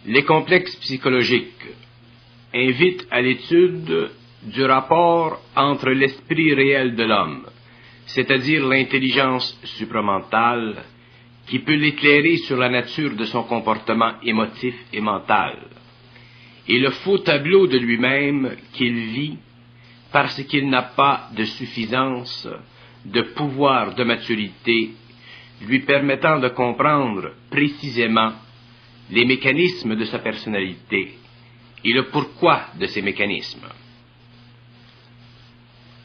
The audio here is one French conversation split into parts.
Les complexes psychologiques invitent à l'étude du rapport entre l'esprit réel de l'homme, c'est-à-dire l'intelligence supramentale, qui peut l'éclairer sur la nature de son comportement émotif et mental, et le faux tableau de lui-même qu'il vit parce qu'il n'a pas de suffisance, de pouvoir, de maturité, lui permettant de comprendre précisément les mécanismes de sa personnalité et le pourquoi de ces mécanismes.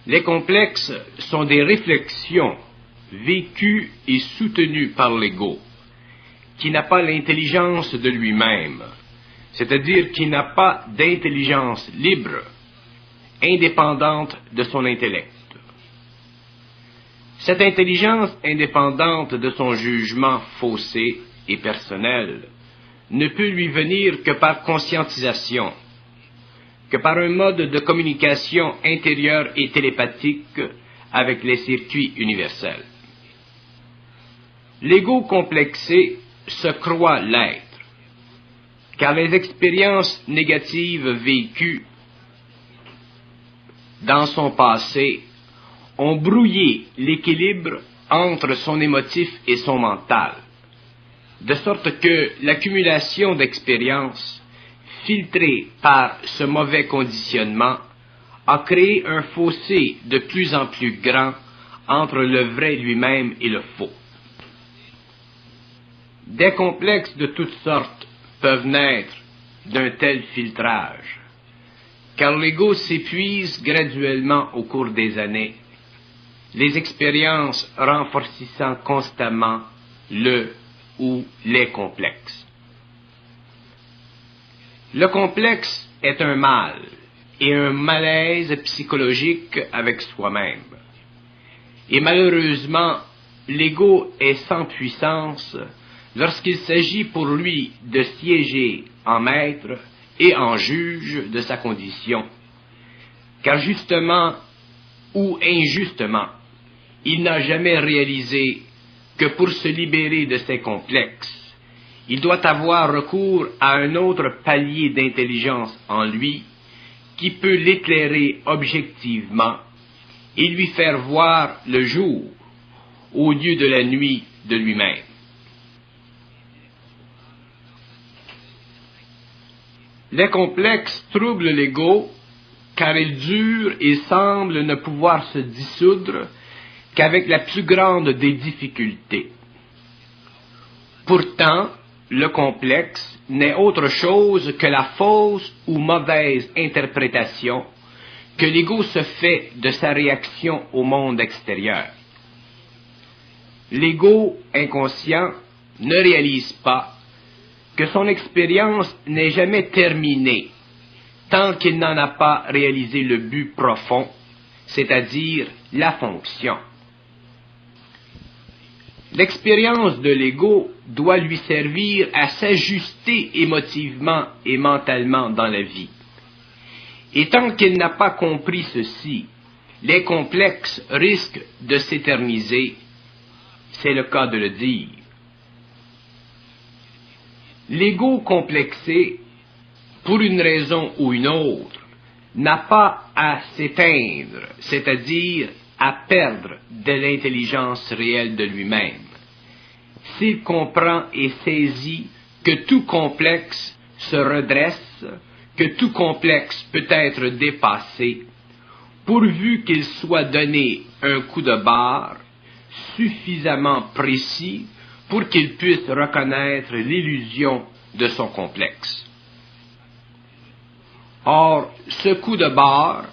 Les complexes sont des réflexions vécues et soutenues par l'ego, qui n'a pas l'intelligence de lui-même, c'est-à-dire qui n'a pas d'intelligence libre, indépendante de son intellect. Cette intelligence indépendante de son jugement faussé et personnel ne peut lui venir que par conscientisation, que par un mode de communication intérieure et télépathique avec les circuits universels. L'ego complexé se croit l'être, car les expériences négatives vécues dans son passé ont brouillé l'équilibre entre son émotif et son mental, de sorte que l'accumulation d'expériences filtrées par ce mauvais conditionnement a créé un fossé de plus en plus grand entre le vrai lui-même et le faux. Des complexes de toutes sortes peuvent naître d'un tel filtrage, car l'ego s'épuise graduellement au cours des années, les expériences renforçant constamment le ou les complexes. Le complexe est un mal et un malaise psychologique avec soi-même. Et malheureusement, l'ego est sans puissance lorsqu'il s'agit pour lui de siéger en maître et en juge de sa condition, car justement ou injustement, il n'a jamais réalisé que pour se libérer de ses complexes, il doit avoir recours à un autre palier d'intelligence en lui qui peut l'éclairer objectivement et lui faire voir le jour au lieu de la nuit de lui-même. Les complexes troublent l'ego car ils durent et semblent ne pouvoir se dissoudre qu'avec la plus grande des difficultés. Pourtant, le complexe n'est autre chose que la fausse ou mauvaise interprétation que l'ego se fait de sa réaction au monde extérieur. L'ego inconscient ne réalise pas que son expérience n'est jamais terminée tant qu'il n'en a pas réalisé le but profond, c'est-à-dire la fonction. L'expérience de l'ego doit lui servir à s'ajuster émotivement et mentalement dans la vie. Et tant qu'il n'a pas compris ceci, les complexes risquent de s'éterniser, c'est le cas de le dire. L'ego complexé, pour une raison ou une autre, n'a pas à s'éteindre, c'est-à-dire à perdre de l'intelligence réelle de lui-même, s'il comprend et saisit que tout complexe se redresse, que tout complexe peut être dépassé, pourvu qu'il soit donné un coup de barre suffisamment précis pour qu'il puisse reconnaître l'illusion de son complexe. Or, ce coup de barre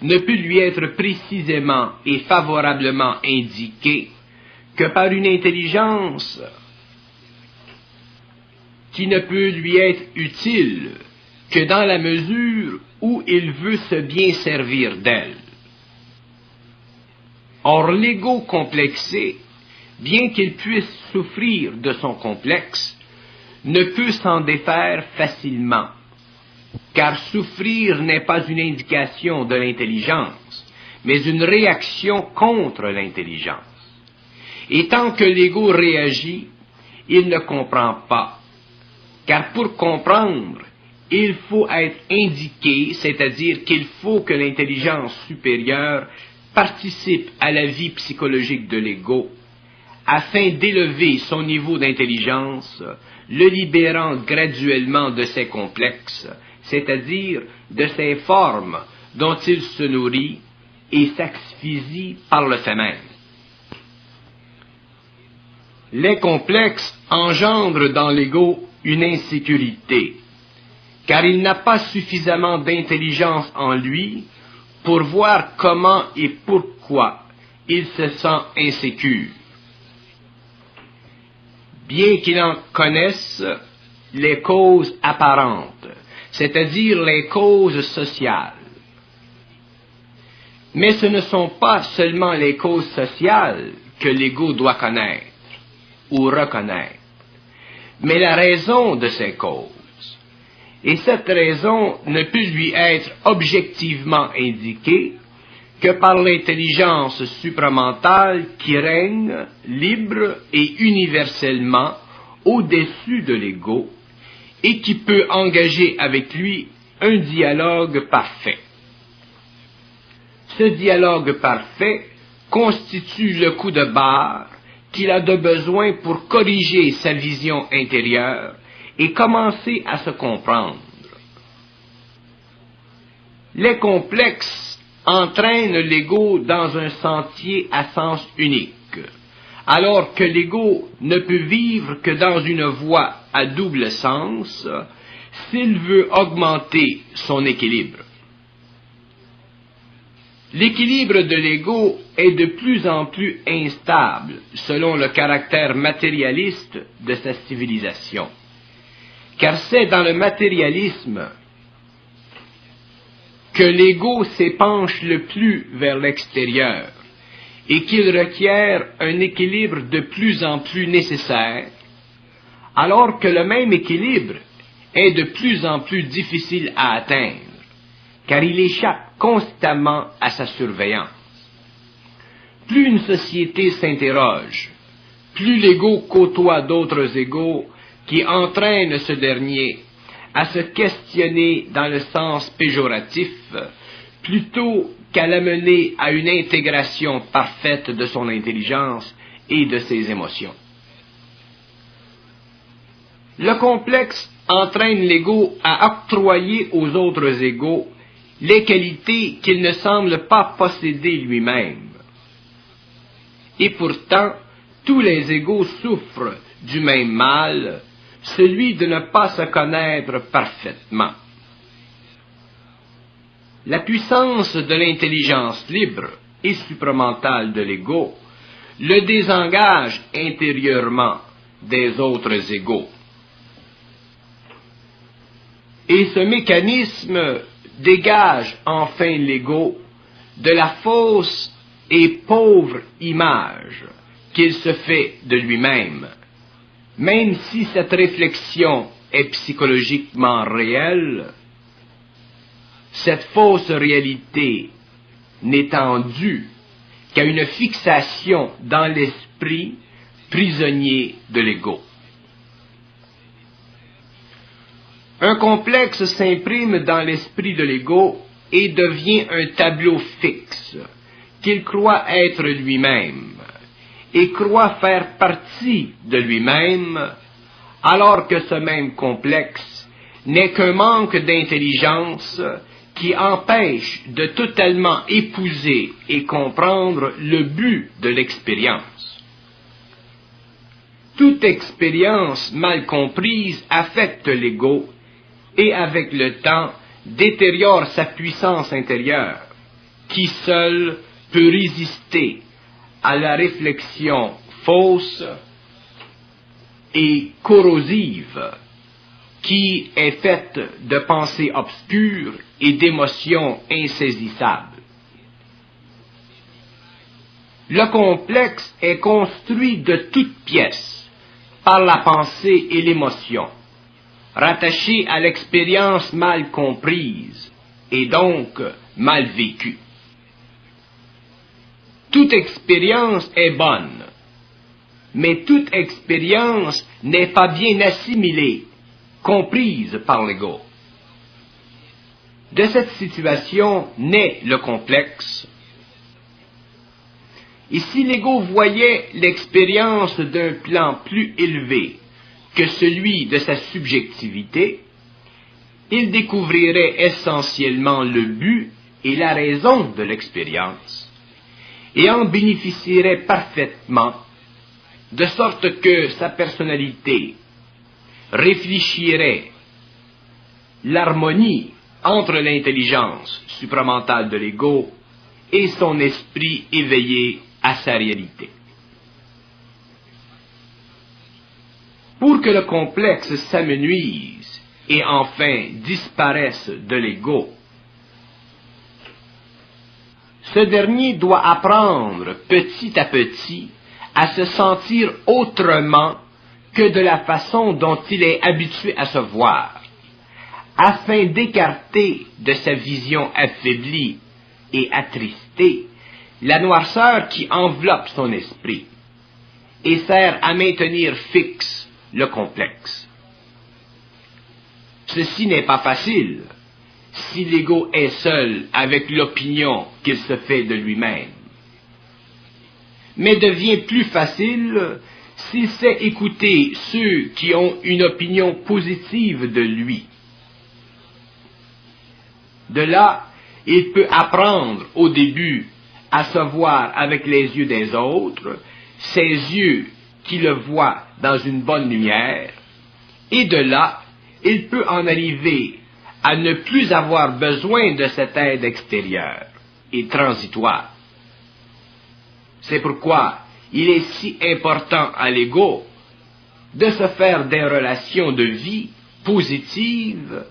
ne peut lui être précisément et favorablement indiqué que par une intelligence qui ne peut lui être utile que dans la mesure où il veut se bien servir d'elle. Or, l'ego complexé, bien qu'il puisse souffrir de son complexe, ne peut s'en défaire facilement, car souffrir n'est pas une indication de l'intelligence, mais une réaction contre l'intelligence. Et tant que l'ego réagit, il ne comprend pas car pour comprendre, il faut être indiqué, c'est-à-dire qu'il faut que l'intelligence supérieure participe à la vie psychologique de l'ego, afin d'élever son niveau d'intelligence, le libérant graduellement de ses complexes, c'est-à-dire de ces formes dont il se nourrit et s'asphyxie par le fait même. Les complexes engendrent dans l'ego une insécurité, car il n'a pas suffisamment d'intelligence en lui pour voir comment et pourquoi il se sent insécure. Bien qu'il en connaisse les causes apparentes, c'est-à-dire les causes sociales. Mais ce ne sont pas seulement les causes sociales que l'ego doit connaître ou reconnaître, mais la raison de ces causes. Et cette raison ne peut lui être objectivement indiquée que par l'intelligence supramentale qui règne libre et universellement au-dessus de l'ego et qui peut engager avec lui un dialogue parfait. Ce dialogue parfait constitue le coup de barre qu'il a de besoin pour corriger sa vision intérieure et commencer à se comprendre. Les complexes entraînent l'ego dans un sentier à sens unique, alors que l'ego ne peut vivre que dans une voie à double sens s'il veut augmenter son équilibre. L'équilibre de l'ego est de plus en plus instable selon le caractère matérialiste de sa civilisation, car c'est dans le matérialisme que l'ego s'épanche le plus vers l'extérieur et qu'il requiert un équilibre de plus en plus nécessaire, alors que le même équilibre est de plus en plus difficile à atteindre, car il échappe constamment à sa surveillance. Plus une société s'interroge, plus l'ego côtoie d'autres égos qui entraînent ce dernier à se questionner dans le sens péjoratif, plutôt qu'à l'amener à une intégration parfaite de son intelligence et de ses émotions. Le complexe entraîne l'ego à octroyer aux autres égos les qualités qu'il ne semble pas posséder lui-même. Et pourtant, tous les égos souffrent du même mal, celui de ne pas se connaître parfaitement. La puissance de l'intelligence libre et supramentale de l'ego le désengage intérieurement des autres égos. Et ce mécanisme dégage enfin l'ego de la fausse et pauvre image qu'il se fait de lui-même, même si cette réflexion est psychologiquement réelle. Cette fausse réalité n'étant due qu'à une fixation dans l'esprit prisonnier de l'ego. Un complexe s'imprime dans l'esprit de l'ego et devient un tableau fixe qu'il croit être lui-même et croit faire partie de lui-même, alors que ce même complexe n'est qu'un manque d'intelligence qui empêche de totalement épouser et comprendre le but de l'expérience. Toute expérience mal comprise affecte l'ego et avec le temps détériore sa puissance intérieure, qui seule peut résister à la réflexion fausse et corrosive qui est faite de pensées obscures et d'émotions insaisissables. Le complexe est construit de toutes pièces par la pensée et l'émotion, rattaché à l'expérience mal comprise et donc mal vécue. Toute expérience est bonne, mais toute expérience n'est pas bien assimilée, comprise par l'ego. De cette situation naît le complexe. Et si l'ego voyait l'expérience d'un plan plus élevé que celui de sa subjectivité, il découvrirait essentiellement le but et la raison de l'expérience, et en bénéficierait parfaitement, de sorte que sa personnalité réfléchirait l'harmonie entre l'intelligence supramentale de l'ego et son esprit éveillé à sa réalité. Pour que le complexe s'amenuise et enfin disparaisse de l'ego, ce dernier doit apprendre petit à petit à se sentir autrement que de la façon dont il est habitué à se voir, afin d'écarter de sa vision affaiblie et attristée la noirceur qui enveloppe son esprit et sert à maintenir fixe le complexe. Ceci n'est pas facile si l'ego est seul avec l'opinion qu'il se fait de lui-même, mais devient plus facile s'il sait écouter ceux qui ont une opinion positive de lui. De là, il peut apprendre au début à se voir avec les yeux des autres, ces yeux qui le voient dans une bonne lumière, et de là, il peut en arriver à ne plus avoir besoin de cette aide extérieure et transitoire. C'est pourquoi il est si important à l'ego de se faire des relations de vie positives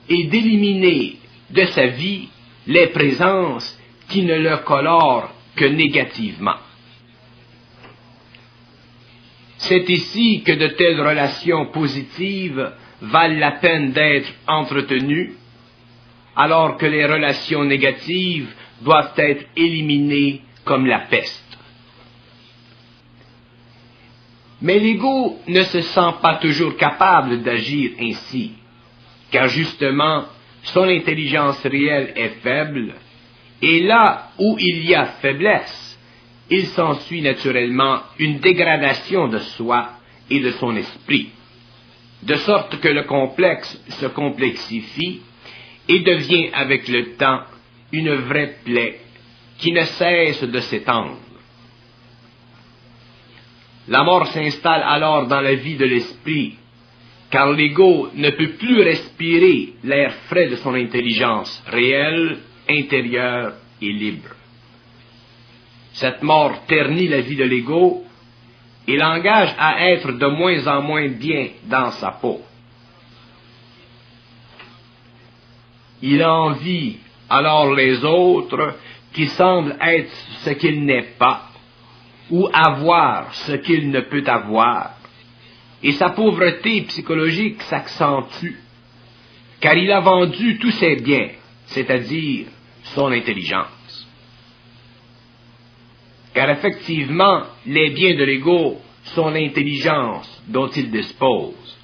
et d'éliminer de sa vie les présences qui ne le colorent que négativement. C'est ici que de telles relations positives valent la peine d'être entretenues, alors que les relations négatives doivent être éliminées comme la peste. Mais l'ego ne se sent pas toujours capable d'agir ainsi, car justement, son intelligence réelle est faible, et là où il y a faiblesse, il s'ensuit naturellement une dégradation de soi et de son esprit, de sorte que le complexe se complexifie et devient avec le temps une vraie plaie qui ne cesse de s'étendre. La mort s'installe alors dans la vie de l'esprit, car l'ego ne peut plus respirer l'air frais de son intelligence réelle, intérieure et libre. Cette mort ternit la vie de l'ego et l'engage à être de moins en moins bien dans sa peau. Il envie alors les autres qui semblent être ce qu'il n'est pas, ou avoir ce qu'il ne peut avoir, et sa pauvreté psychologique s'accentue, car il a vendu tous ses biens, c'est-à-dire son intelligence. Car effectivement, les biens de l'ego sont l'intelligence dont il dispose,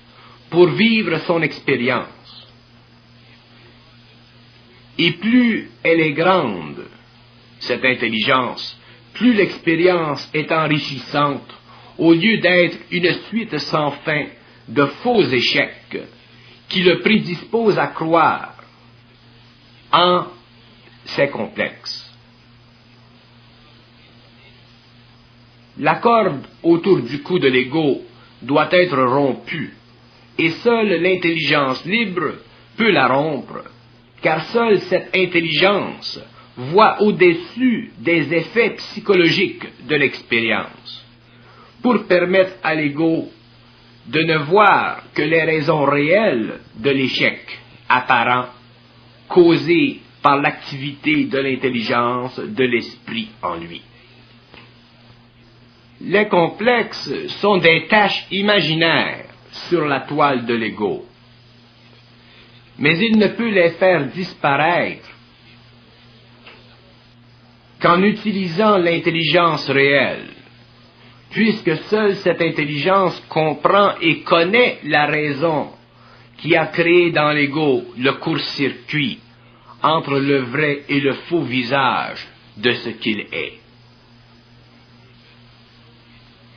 pour vivre son expérience. Et plus elle est grande, cette intelligence, plus l'expérience est enrichissante, au lieu d'être une suite sans fin de faux échecs qui le prédisposent à croire en ses complexes. La corde autour du cou de l'ego doit être rompue, et seule l'intelligence libre peut la rompre, car seule cette intelligence voit au-dessus des effets psychologiques de l'expérience, pour permettre à l'ego de ne voir que les raisons réelles de l'échec apparent causé par l'activité de l'intelligence de l'esprit en lui. Les complexes sont des taches imaginaires sur la toile de l'ego, mais il ne peut les faire disparaître qu'en utilisant l'intelligence réelle, puisque seule cette intelligence comprend et connaît la raison qui a créé dans l'ego le court-circuit entre le vrai et le faux visage de ce qu'il est.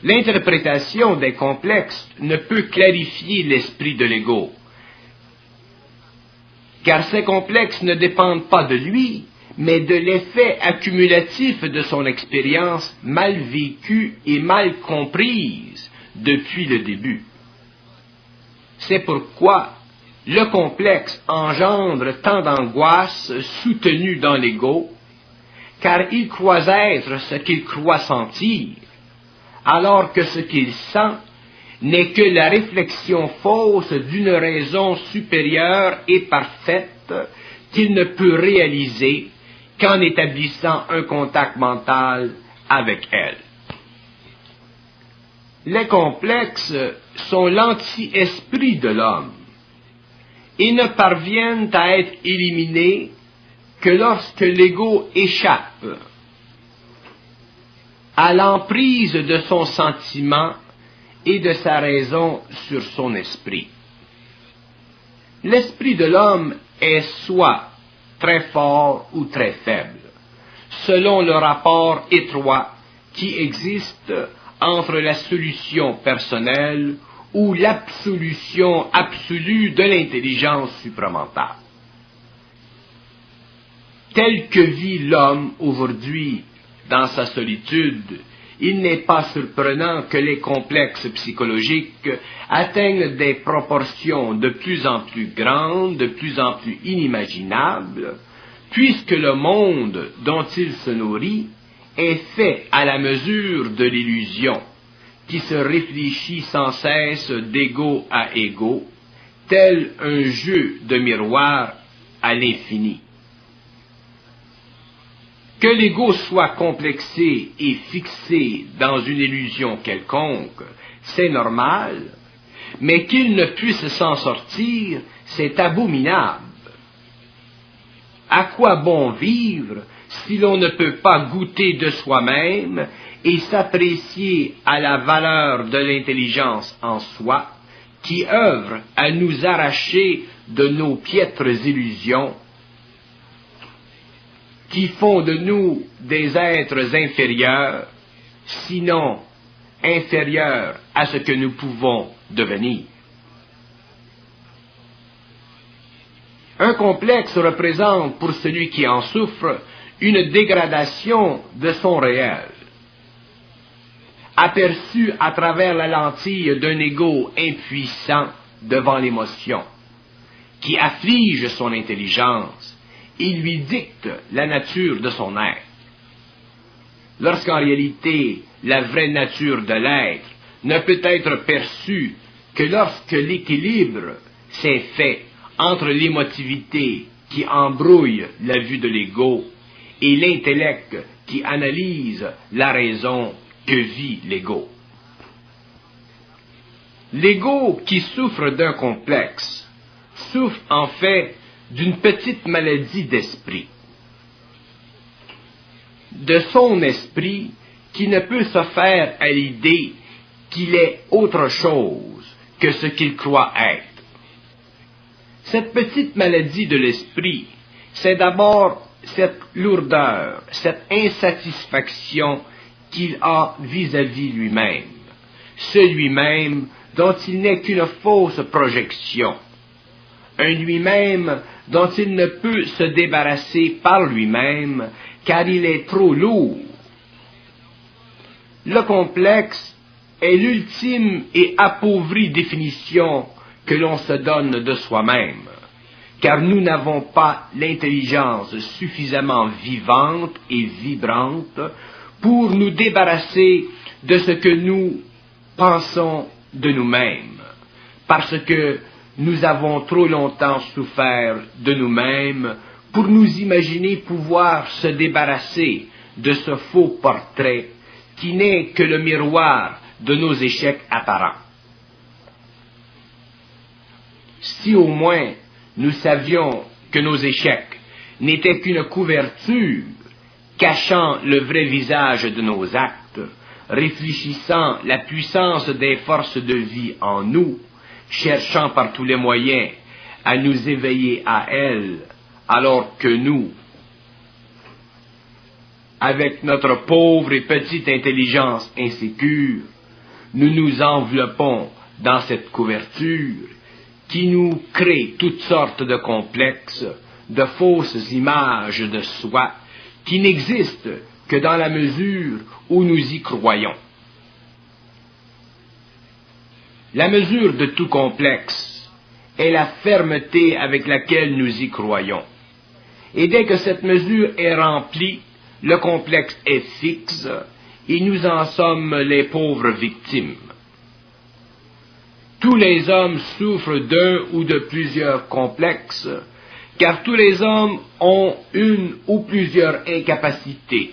L'interprétation des complexes ne peut clarifier l'esprit de l'ego, car ces complexes ne dépendent pas de lui, mais de l'effet accumulatif de son expérience mal vécue et mal comprise depuis le début. C'est pourquoi le complexe engendre tant d'angoisse soutenue dans l'ego, car il croit être ce qu'il croit sentir, alors que ce qu'il sent n'est que la réflexion fausse d'une raison supérieure et parfaite qu'il ne peut réaliser qu'en établissant un contact mental avec elle. Les complexes sont l'anti-esprit de l'homme et ne parviennent à être éliminés que lorsque l'ego échappe à l'emprise de son sentiment et de sa raison sur son esprit. L'esprit de l'homme est soit très fort ou très faible, selon le rapport étroit qui existe entre la solution personnelle ou l'absolution absolue de l'intelligence supramentale. Tel que vit l'homme aujourd'hui dans sa solitude, il n'est pas surprenant que les complexes psychologiques atteignent des proportions de plus en plus grandes, de plus en plus inimaginables, puisque le monde dont il se nourrit est fait à la mesure de l'illusion, qui se réfléchit sans cesse d'ego à ego, tel un jeu de miroir à l'infini. Que l'ego soit complexé et fixé dans une illusion quelconque, c'est normal, mais qu'il ne puisse s'en sortir, c'est abominable. À quoi bon vivre si l'on ne peut pas goûter de soi-même et s'apprécier à la valeur de l'intelligence en soi, qui œuvre à nous arracher de nos piètres illusions, qui font de nous des êtres inférieurs, sinon inférieurs à ce que nous pouvons devenir. Un complexe représente pour celui qui en souffre une dégradation de son réel, aperçu à travers la lentille d'un ego impuissant devant l'émotion, qui afflige son intelligence et lui dicte la nature de son être. Lorsqu'en réalité, la vraie nature de l'être ne peut être perçue que lorsque l'équilibre s'est fait entre l'émotivité qui embrouille la vue de l'ego et l'intellect qui analyse la raison que vit l'ego. L'ego qui souffre d'un complexe souffre en fait d'une petite maladie d'esprit, de son esprit qui ne peut se faire à l'idée qu'il est autre chose que ce qu'il croit être. Cette petite maladie de l'esprit, c'est d'abord cette lourdeur, cette insatisfaction qu'il a vis-à-vis lui-même, ce lui-même dont il n'est qu'une fausse projection, un lui-même dont il ne peut se débarrasser par lui-même, car il est trop lourd. Le complexe est l'ultime et appauvrie définition que l'on se donne de soi-même, car nous n'avons pas l'intelligence suffisamment vivante et vibrante pour nous débarrasser de ce que nous pensons de nous-mêmes, parce que nous avons trop longtemps souffert de nous-mêmes pour nous imaginer pouvoir se débarrasser de ce faux portrait qui n'est que le miroir de nos échecs apparents. Si au moins nous savions que nos échecs n'étaient qu'une couverture cachant le vrai visage de nos actes, réfléchissant la puissance des forces de vie en nous, cherchant par tous les moyens à nous éveiller à elle, alors que nous, avec notre pauvre et petite intelligence insécure, nous nous enveloppons dans cette couverture qui nous crée toutes sortes de complexes, de fausses images de soi qui n'existent que dans la mesure où nous y croyons. La mesure de tout complexe est la fermeté avec laquelle nous y croyons. Et dès que cette mesure est remplie, le complexe est fixe et nous en sommes les pauvres victimes. Tous les hommes souffrent d'un ou de plusieurs complexes, car tous les hommes ont une ou plusieurs incapacités.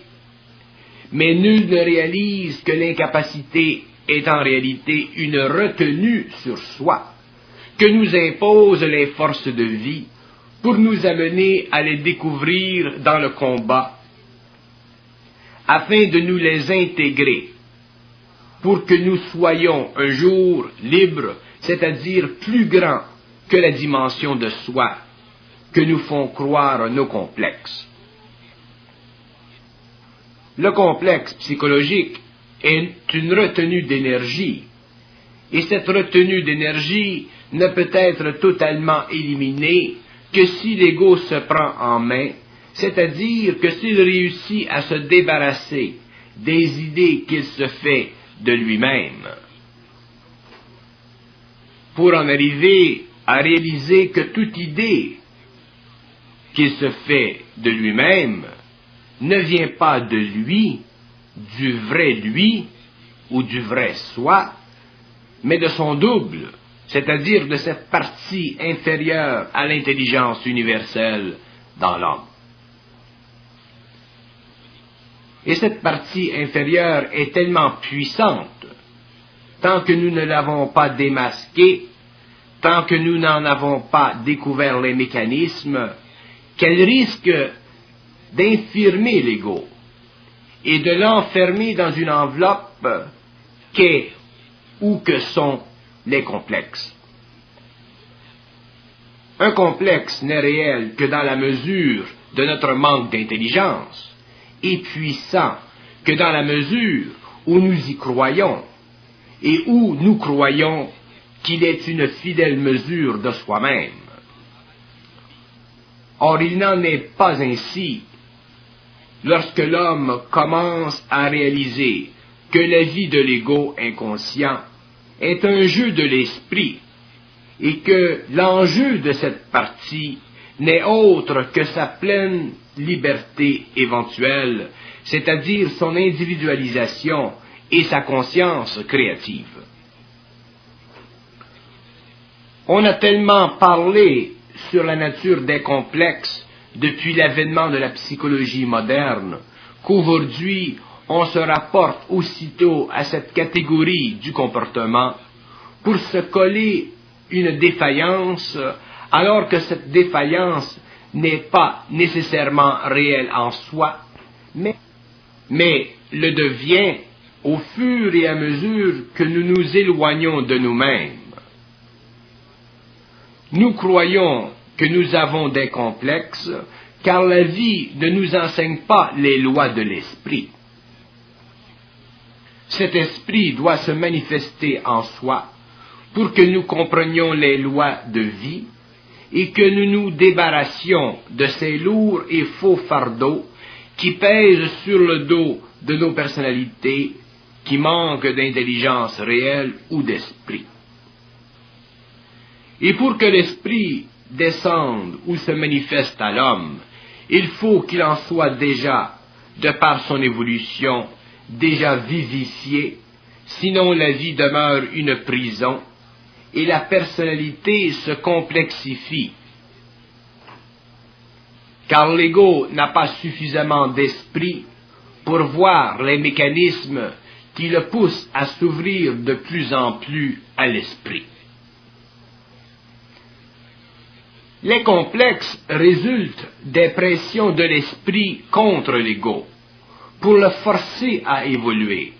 Mais nul ne réalise que l'incapacité est en réalité une retenue sur soi, que nous imposent les forces de vie pour nous amener à les découvrir dans le combat, afin de nous les intégrer, pour que nous soyons un jour libres, c'est-à-dire plus grands que la dimension de soi que nous font croire nos complexes. Le complexe psychologique est une retenue d'énergie, et cette retenue d'énergie ne peut être totalement éliminée que si l'ego se prend en main, c'est-à-dire que s'il réussit à se débarrasser des idées qu'il se fait de lui-même. Pour en arriver à réaliser que toute idée qu'il se fait de lui-même ne vient pas de lui, du vrai lui ou du vrai soi, mais de son double, c'est-à-dire de cette partie inférieure à l'intelligence universelle dans l'homme. Et cette partie inférieure est tellement puissante, tant que nous ne l'avons pas démasquée, tant que nous n'en avons pas découvert les mécanismes, qu'elle risque d'infirmer l'ego et de l'enfermer dans une enveloppe qu'est ou que sont les complexes. Un complexe n'est réel que dans la mesure de notre manque d'intelligence, et puissant que dans la mesure où nous y croyons, et où nous croyons qu'il est une fidèle mesure de soi-même. Or, il n'en est pas ainsi lorsque l'homme commence à réaliser que la vie de l'ego inconscient est un jeu de l'esprit, et que l'enjeu de cette partie n'est autre que sa pleine liberté éventuelle, c'est-à-dire son individualisation et sa conscience créative. On a tellement parlé sur la nature des complexes depuis l'avènement de la psychologie moderne qu'aujourd'hui on se rapporte aussitôt à cette catégorie du comportement pour se coller une défaillance, alors que cette défaillance n'est pas nécessairement réelle en soi, mais le devient au fur et à mesure que nous nous éloignons de nous-mêmes. Nous croyons que nous avons des complexes, car la vie ne nous enseigne pas les lois de l'esprit. Cet esprit doit se manifester en soi pour que nous comprenions les lois de vie et que nous nous débarrassions de ces lourds et faux fardeaux qui pèsent sur le dos de nos personnalités qui manquent d'intelligence réelle ou d'esprit. Et pour que l'esprit descende ou se manifeste à l'homme, il faut qu'il en soit déjà, de par son évolution, déjà vivifié, sinon la vie demeure une prison, et la personnalité se complexifie. Car l'ego n'a pas suffisamment d'esprit pour voir les mécanismes qui le poussent à s'ouvrir de plus en plus à l'esprit. Les complexes résultent des pressions de l'esprit contre l'ego, pour le forcer à évoluer,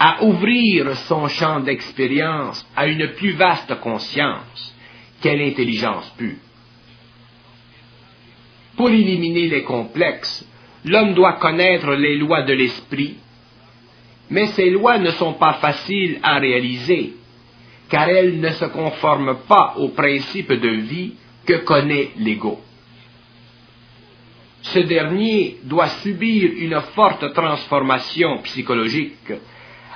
à ouvrir son champ d'expérience à une plus vaste conscience qu'est l'intelligence pure. Pour éliminer les complexes, l'homme doit connaître les lois de l'esprit, mais ces lois ne sont pas faciles à réaliser, car elles ne se conforment pas aux principes de vie que connaît l'ego. Ce dernier doit subir une forte transformation psychologique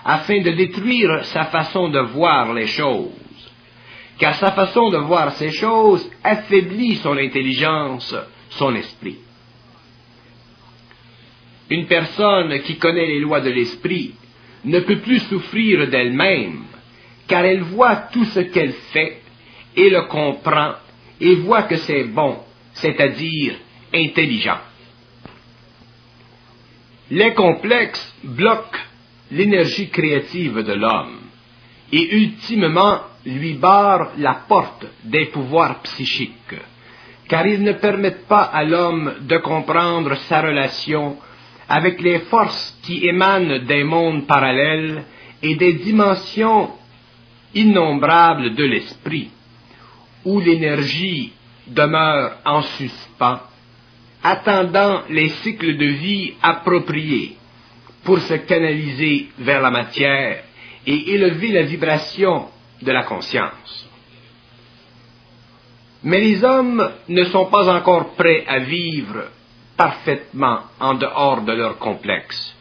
afin de détruire sa façon de voir les choses, car sa façon de voir ces choses affaiblit son intelligence, son esprit. Une personne qui connaît les lois de l'esprit ne peut plus souffrir d'elle-même, car elle voit tout ce qu'elle fait et le comprend et voit que c'est bon, c'est-à-dire intelligent. Les complexes bloquent l'énergie créative de l'homme et ultimement lui barrent la porte des pouvoirs psychiques, car ils ne permettent pas à l'homme de comprendre sa relation avec les forces qui émanent des mondes parallèles et des dimensions innombrables de l'esprit, où l'énergie demeure en suspens, attendant les cycles de vie appropriés pour se canaliser vers la matière et élever la vibration de la conscience. Mais les hommes ne sont pas encore prêts à vivre parfaitement en dehors de leurs complexes,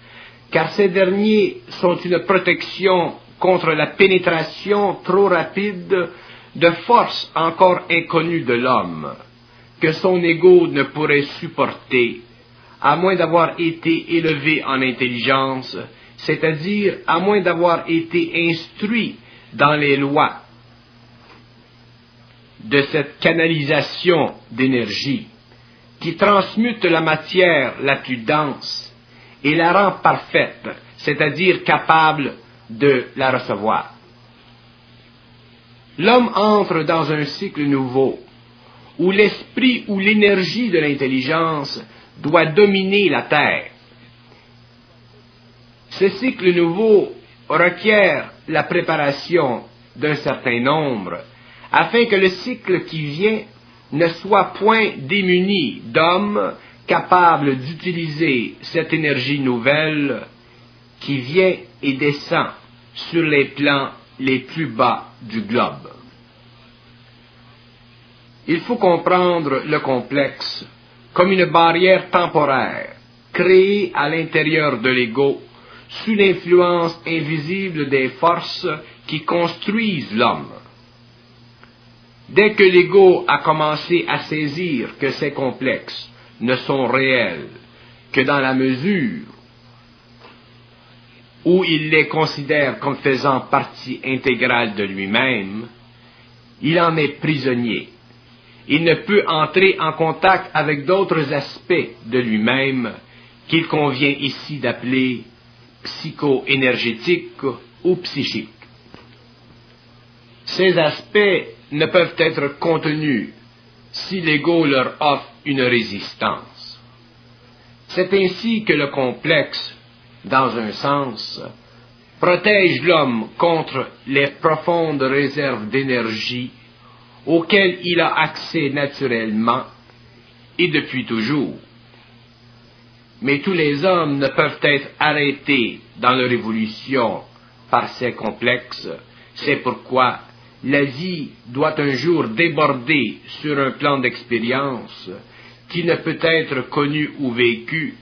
car ces derniers sont une protection contre la pénétration trop rapide de forces encore inconnues de l'homme, que son ego ne pourrait supporter, à moins d'avoir été élevé en intelligence, c'est-à-dire à moins d'avoir été instruit dans les lois de cette canalisation d'énergie qui transmute la matière la plus dense et la rend parfaite, c'est-à-dire capable de la recevoir. L'homme entre dans un cycle nouveau, où l'esprit ou l'énergie de l'intelligence doit dominer la terre. Ce cycle nouveau requiert la préparation d'un certain nombre, afin que le cycle qui vient ne soit point démuni d'hommes capables d'utiliser cette énergie nouvelle qui vient et descend sur les plans les plus bas du globe. Il faut comprendre le complexe comme une barrière temporaire créée à l'intérieur de l'ego sous l'influence invisible des forces qui construisent l'homme. Dès que l'ego a commencé à saisir que ces complexes ne sont réels que dans la mesure où il les considère comme faisant partie intégrale de lui-même, il en est prisonnier. Il ne peut entrer en contact avec d'autres aspects de lui-même qu'il convient ici d'appeler psycho-énergétiques ou psychiques. Ces aspects ne peuvent être contenus si l'ego leur offre une résistance. C'est ainsi que le complexe, dans un sens, protège l'homme contre les profondes réserves d'énergie auxquelles il a accès naturellement et depuis toujours. Mais tous les hommes ne peuvent être arrêtés dans leur évolution par ces complexes. C'est pourquoi la vie doit un jour déborder sur un plan d'expérience qui ne peut être connu ou vécu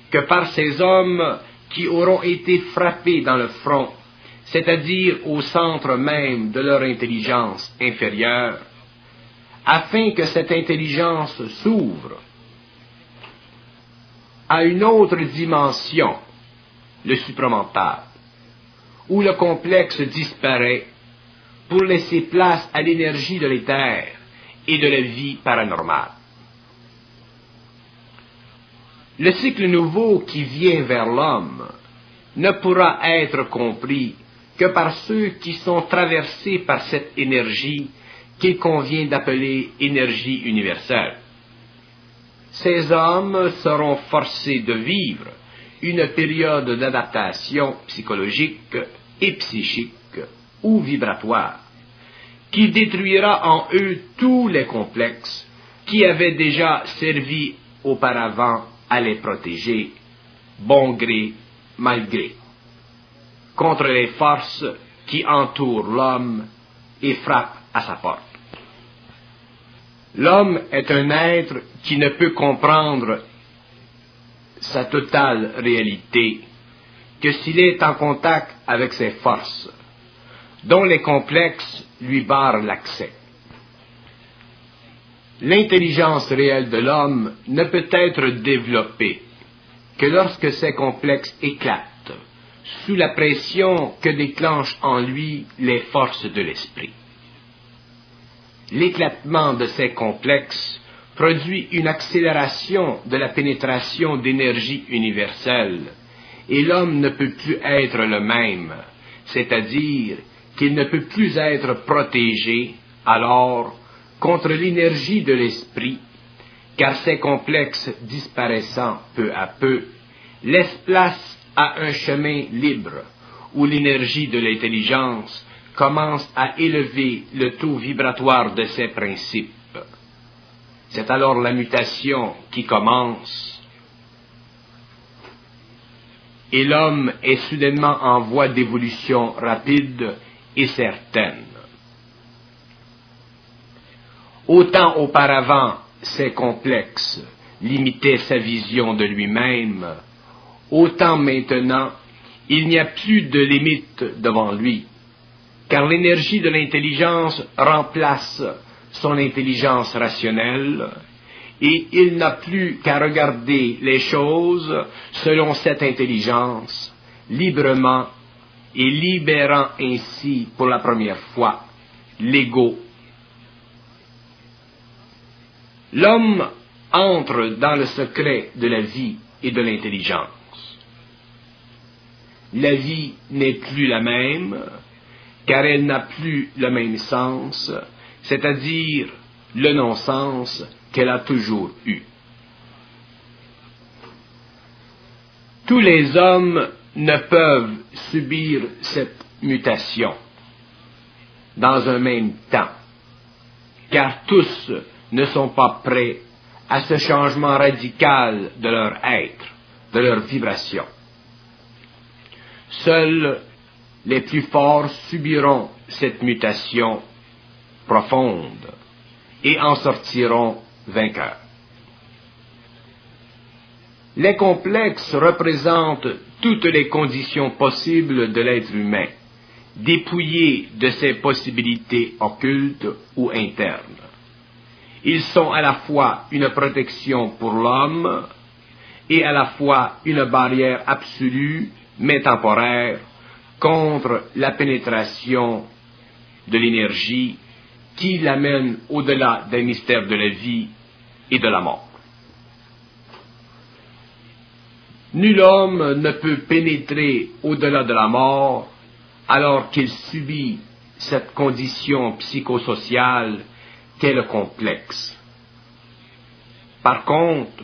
que par ces hommes qui auront été frappés dans le front, c'est-à-dire au centre même de leur intelligence inférieure, afin que cette intelligence s'ouvre à une autre dimension, le supramental, où le complexe disparaît pour laisser place à l'énergie de l'éther et de la vie paranormale. Le cycle nouveau qui vient vers l'homme ne pourra être compris que par ceux qui sont traversés par cette énergie qu'il convient d'appeler énergie universelle. Ces hommes seront forcés de vivre une période d'adaptation psychologique et psychique ou vibratoire, qui détruira en eux tous les complexes qui avaient déjà servi auparavant à les protéger, bon gré, mal gré, contre les forces qui entourent l'homme et frappent à sa porte. L'homme est un être qui ne peut comprendre sa totale réalité que s'il est en contact avec ses forces, dont les complexes lui barrent l'accès. L'intelligence réelle de l'homme ne peut être développée que lorsque ces complexes éclatent sous la pression que déclenchent en lui les forces de l'esprit. L'éclatement de ces complexes produit une accélération de la pénétration d'énergie universelle, et l'homme ne peut plus être le même, c'est-à-dire qu'il ne peut plus être protégé, alors, contre l'énergie de l'esprit, car ces complexes disparaissant peu à peu, laissent place à un chemin libre, où l'énergie de l'intelligence commence à élever le taux vibratoire de ses principes. C'est alors la mutation qui commence, et l'homme est soudainement en voie d'évolution rapide et certaine. Autant auparavant ses complexes limitaient sa vision de lui-même, autant maintenant il n'y a plus de limite devant lui, car l'énergie de l'intelligence remplace son intelligence rationnelle, et il n'a plus qu'à regarder les choses selon cette intelligence, librement et libérant ainsi pour la première fois l'ego. L'homme entre dans le secret de la vie et de l'intelligence. La vie n'est plus la même, car elle n'a plus le même sens, c'est-à-dire le non-sens qu'elle a toujours eu. Tous les hommes ne peuvent subir cette mutation dans un même temps, car tous ne sont pas prêts à ce changement radical de leur être, de leur vibration. Seuls les plus forts subiront cette mutation profonde et en sortiront vainqueurs. Les complexes représentent toutes les conditions possibles de l'être humain, dépouillé de ses possibilités occultes ou internes. Ils sont à la fois une protection pour l'homme et à la fois une barrière absolue, mais temporaire, contre la pénétration de l'énergie qui l'amène au-delà des mystères de la vie et de la mort. Nul homme ne peut pénétrer au-delà de la mort alors qu'il subit cette condition psychosociale qu'est le complexe. Par contre,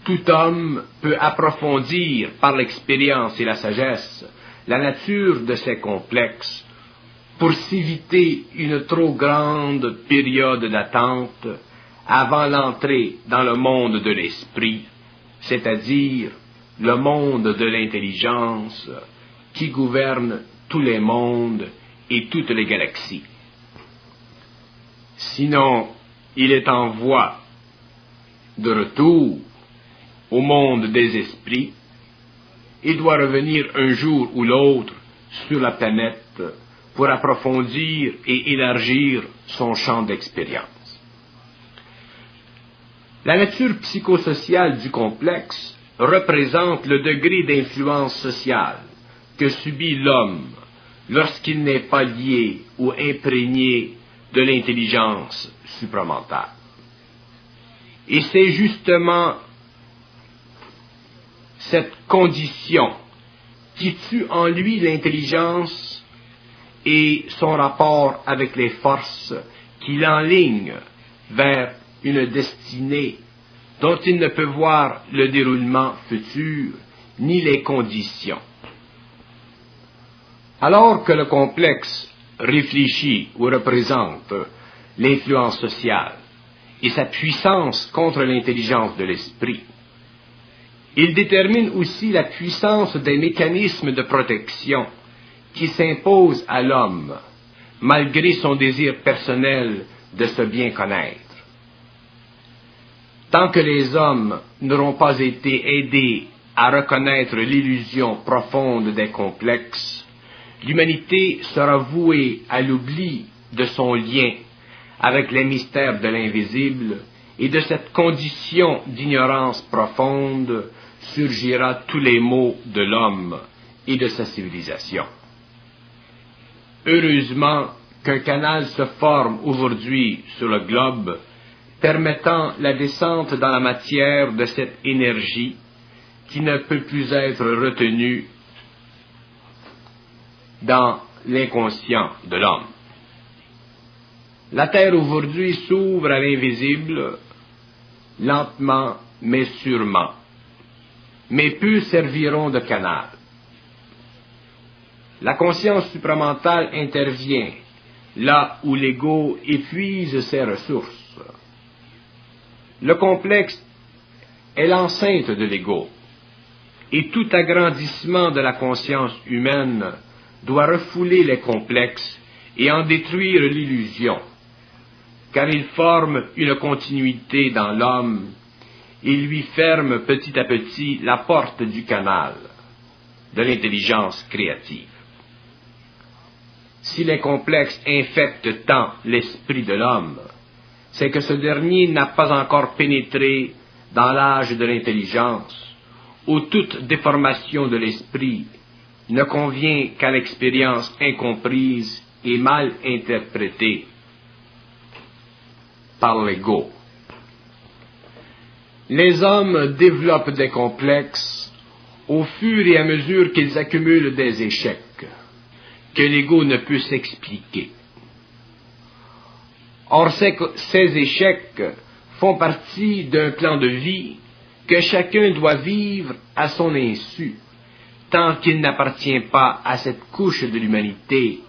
tout homme peut approfondir par l'expérience et la sagesse la nature de ces complexes pour s'éviter une trop grande période d'attente avant l'entrée dans le monde de l'esprit, c'est-à-dire le monde de l'intelligence qui gouverne tous les mondes et toutes les galaxies. Sinon, il est en voie de retour au monde des esprits et doit revenir un jour ou l'autre sur la planète pour approfondir et élargir son champ d'expérience. La nature psychosociale du complexe représente le degré d'influence sociale que subit l'homme lorsqu'il n'est pas lié ou imprégné de l'intelligence supramentale. Et c'est justement cette condition qui tue en lui l'intelligence et son rapport avec les forces qui l'enlignent vers une destinée dont il ne peut voir le déroulement futur ni les conditions. Alors que le complexe réfléchit ou représente l'influence sociale et sa puissance contre l'intelligence de l'esprit, il détermine aussi la puissance des mécanismes de protection qui s'imposent à l'homme, malgré son désir personnel de se bien connaître. Tant que les hommes n'auront pas été aidés à reconnaître l'illusion profonde des complexes, l'humanité sera vouée à l'oubli de son lien avec les mystères de l'invisible, et de cette condition d'ignorance profonde surgira tous les maux de l'homme et de sa civilisation. Heureusement qu'un canal se forme aujourd'hui sur le globe, permettant la descente dans la matière de cette énergie qui ne peut plus être retenue dans l'inconscient de l'homme. La Terre aujourd'hui s'ouvre à l'invisible, lentement mais sûrement, mais peu serviront de canal. La conscience supramentale intervient là où l'ego épuise ses ressources. Le complexe est l'enceinte de l'ego, et tout agrandissement de la conscience humaine doit refouler les complexes et en détruire l'illusion, car il forme une continuité dans l'homme et lui ferme petit à petit la porte du canal de l'intelligence créative. Si les complexes infectent tant l'esprit de l'homme, c'est que ce dernier n'a pas encore pénétré dans l'âge de l'intelligence, où toute déformation de l'esprit ne convient qu'à l'expérience incomprise et mal interprétée par l'ego. Les hommes développent des complexes au fur et à mesure qu'ils accumulent des échecs que l'ego ne peut s'expliquer. Or, ces échecs font partie d'un plan de vie que chacun doit vivre à son insu, tant qu'il n'appartient pas à cette couche de l'humanité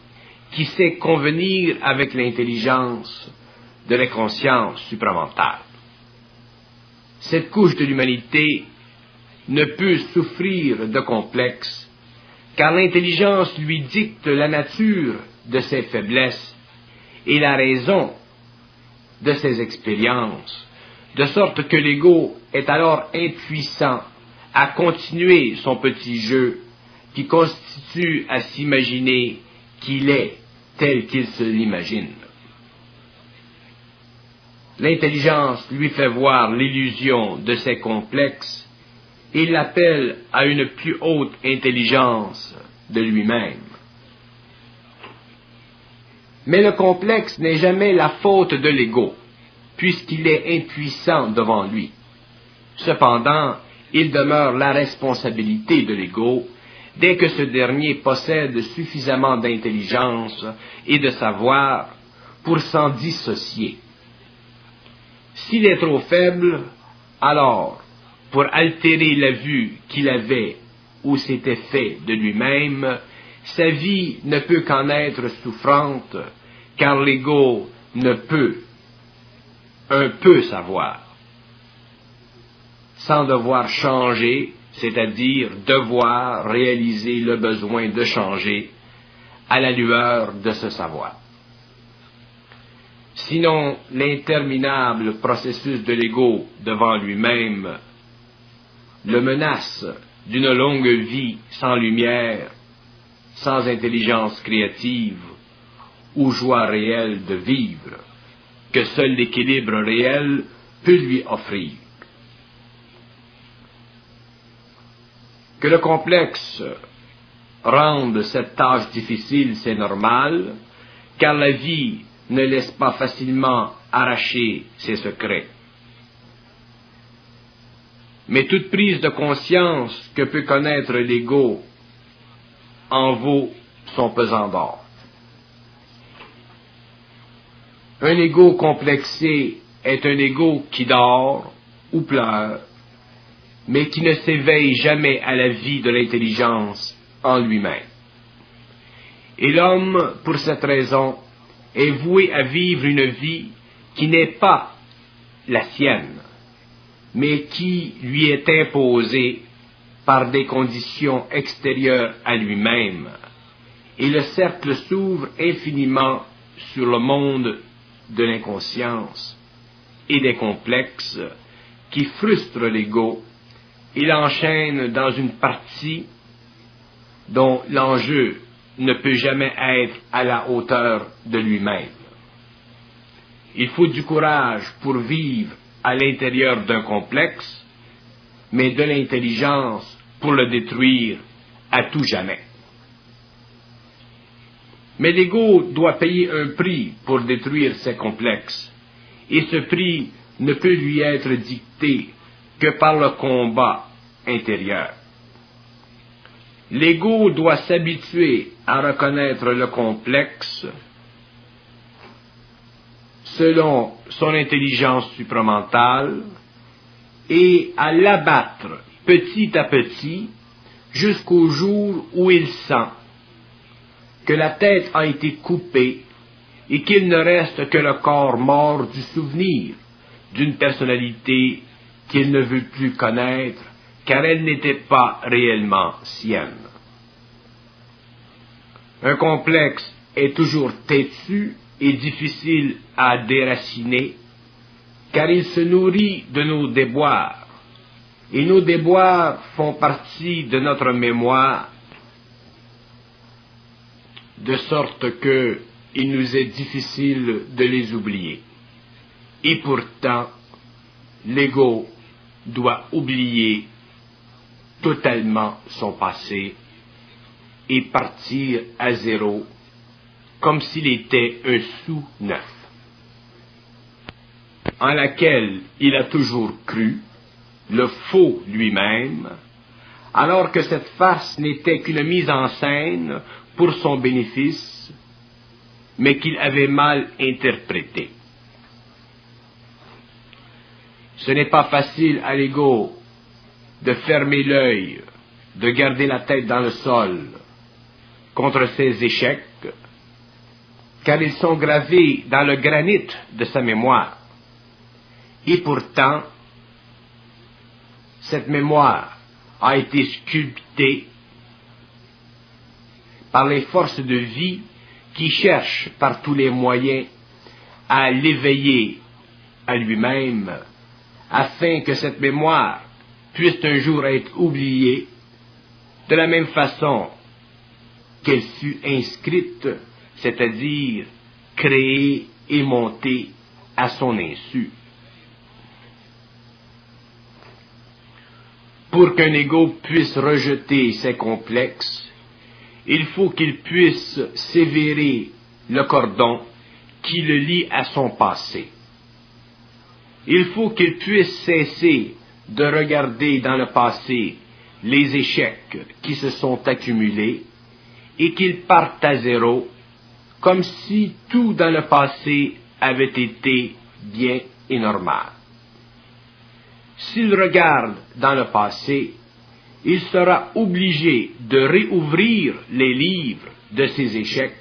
qui sait convenir avec l'intelligence de la conscience supramentale. Cette couche de l'humanité ne peut souffrir de complexes, car l'intelligence lui dicte la nature de ses faiblesses et la raison de ses expériences, de sorte que l'ego est alors impuissant à continuer son petit jeu qui constitue à s'imaginer qu'il est tel qu'il se l'imagine. L'intelligence lui fait voir l'illusion de ses complexes et l'appelle à une plus haute intelligence de lui-même. Mais le complexe n'est jamais la faute de l'ego, puisqu'il est impuissant devant lui. Cependant, il demeure la responsabilité de l'ego dès que ce dernier possède suffisamment d'intelligence et de savoir pour s'en dissocier. S'il est trop faible, alors, pour altérer la vue qu'il avait ou s'était fait de lui-même, sa vie ne peut qu'en être souffrante, car l'ego ne peut un peu savoir, sans devoir changer, c'est-à-dire devoir réaliser le besoin de changer à la lueur de ce savoir. Sinon, l'interminable processus de l'ego devant lui-même le menace d'une longue vie sans lumière, sans intelligence créative ou joie réelle de vivre, que seul l'équilibre réel peut lui offrir. Que le complexe rende cette tâche difficile, c'est normal, car la vie ne laisse pas facilement arracher ses secrets. Mais toute prise de conscience que peut connaître l'ego en vaut son pesant d'or. Un ego complexé est un ego qui dort ou pleure mais qui ne s'éveille jamais à la vie de l'intelligence en lui-même. Et l'homme, pour cette raison, est voué à vivre une vie qui n'est pas la sienne, mais qui lui est imposée par des conditions extérieures à lui-même, et le cercle s'ouvre infiniment sur le monde de l'inconscience et des complexes qui frustrent l'ego et l'enchaînent dans une partie dont l'enjeu ne peut jamais être à la hauteur de lui-même. Il faut du courage pour vivre à l'intérieur d'un complexe, mais de l'intelligence pour le détruire à tout jamais. Mais l'ego doit payer un prix pour détruire ses complexes, et ce prix ne peut lui être dicté que par le combat intérieur. L'ego doit s'habituer à reconnaître le complexe selon son intelligence supramentale et à l'abattre petit à petit jusqu'au jour où il sent que la tête a été coupée et qu'il ne reste que le corps mort du souvenir d'une personnalité qu'il ne veut plus connaître car elle n'était pas réellement sienne. Un complexe est toujours têtu et difficile à déraciner, car il se nourrit de nos déboires, et nos déboires font partie de notre mémoire, de sorte que il nous est difficile de les oublier. Et pourtant, l'ego doit oublier totalement son passé et partir à zéro, comme s'il était un sou neuf, en laquelle il a toujours cru, le faux lui-même, alors que cette farce n'était qu'une mise en scène pour son bénéfice, mais qu'il avait mal interprétée. Ce n'est pas facile à l'ego de fermer l'œil, de garder la tête dans le sol contre ses échecs, car ils sont gravés dans le granit de sa mémoire. Et pourtant, cette mémoire a été sculptée par les forces de vie qui cherchent par tous les moyens à l'éveiller à lui-même, afin que cette mémoire puisse un jour être oubliée de la même façon qu'elle fut inscrite, c'est-à-dire créée et montée à son insu. Pour qu'un ego puisse rejeter ses complexes, il faut qu'il puisse sévérer le cordon qui le lie à son passé. Il faut qu'il puisse cesser de regarder dans le passé les échecs qui se sont accumulés et qu'il parte à zéro, comme si tout dans le passé avait été bien et normal. S'il regarde dans le passé, il sera obligé de réouvrir les livres de ses échecs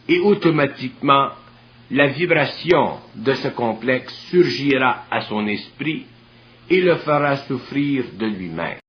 et automatiquement la vibration de ce complexe surgira à son esprit et le fera souffrir de lui-même.